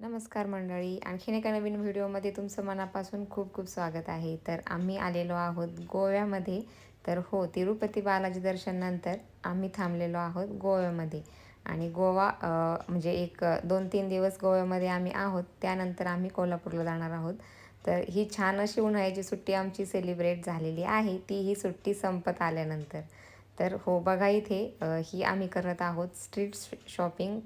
नमस्कार मंडळी, आणखीन एका नवीन व्हिडिओमध्ये तुमचं मनापासून खूप खूप स्वागत आहे. तर आम्ही आलेलो आहोत गोव्यामध्ये. तर हो, तिरुपती बालाजी दर्शननंतर आम्ही थांबलेलो आहोत गोव्यामध्ये. आणि गोवा म्हणजे 2-3 दिवस गोव्यामध्ये आम्ही आहोत. त्यानंतर आम्ही कोल्हापूरला जाणार आहोत. तर ही छान अशी उन्हाळ्याची सुट्टी आमची सेलिब्रेट झालेली आहे, तीही सुट्टी संपत आल्यानंतर. तर हो बघा इथे ही आम्ही करत आहोत स्ट्रीट शॉपिंग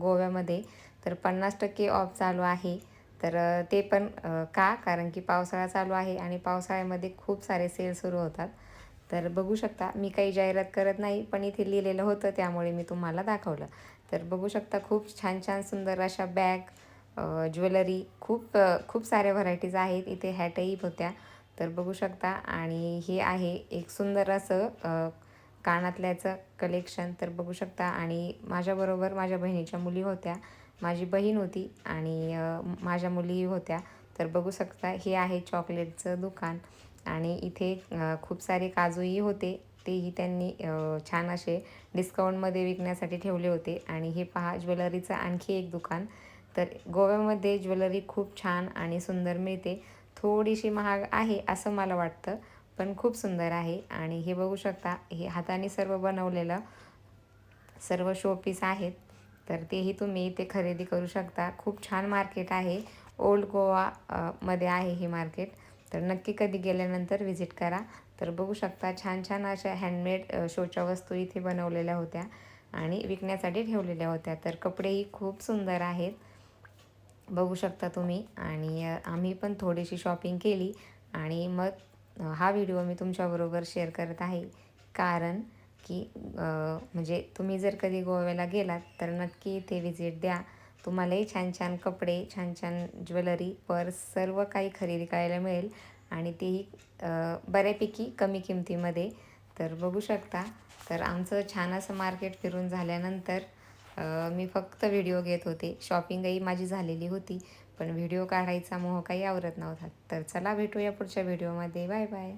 गोव्यामध्ये. तर 50% ऑफ चालू आहे. तर ते पण का? कारण की पावसाळा चालू आहे आणि पावसाळ्यामध्ये खूप सारे सेल सुरू होतात. तर बघू शकता, मी काही जाहिरात करत नाही, पण इथे लिहिलेलं होतं त्यामुळे मी तुम्हाला दाखवलं. तर बघू शकता खूप छान छान सुंदर अशा बॅग, ज्वेलरी, खूप साऱ्या व्हरायटीज आहेत. इथे हॅटही होत्या. तर बघू शकता आणि हे आहे एक सुंदर असं कानातल्याचं कलेक्शन. तर बघू शकता आणि माझ्याबरोबर माझ्या बहिणीच्या मुली होत्या. माझी बहीण होती आणि माझ्या मुलीही होत्या. तर बघू शकता हे आहे चॉकलेटचं दुकान आणि इथे खूप सारे काजूही होते. तेही त्यांनी छान असे डिस्काउंटमध्ये विकण्यासाठी ठेवले होते. आणि हे पहा ज्वेलरीचं आणखी एक दुकान. तर गोव्यामध्ये ज्वेलरी खूप छान आणि सुंदर मिळते. थोडीशी महाग आहे असं मला वाटतं, पण खूप सुंदर आहे. आणि हे बघू शकता, हे हाताने सर्व बनवलेलं सर्व शोपीस आहेत. तर तेही तुम्ही इथे खरेदी करू शकता. खूप छान मार्केट आहे. ओल्ड गोवा मध्ये आहे हे मार्केट. तर नक्की कधी गेल्यानंतर व्हिजिट करा. तर बघू शकता छान छान अशा हँडमेड शोच्या वस्तू इथे बनवलेल्या होत्या आणि विकण्यासाठी ठेवलेल्या होत्या. तर कपडेही खूप सुंदर आहेत, बघू शकता तुम्ही. आणि आम्ही पण थोडीशी शॉपिंग केली आणि मग हा व्हिडिओ मी तुमच्याबरोबर शेअर करत आहे. कारण की म्हणजे तुम्ही जर कधी गोव्याला गेलात तर नक्की इथे व्हिजिट द्या. तुम्हालाही छान छान कपडे, छान छान ज्वेलरी, पर्स सर्व काही खरेदी करायला मिळेल आणि तेही बऱ्यापैकी कमी किमतीमध्ये. तर बघू शकता. तर आमचं छान असं मार्केट फिरून झाल्यानंतर मी फक्त व्हिडिओ घेत होते. शॉपिंगही माझी झालेली होती, पण व्हिडिओ काढायचा मोह काही आवरत नव्हता. तर चला भेटूया पुढच्या व्हिडिओमध्ये. Bye bye.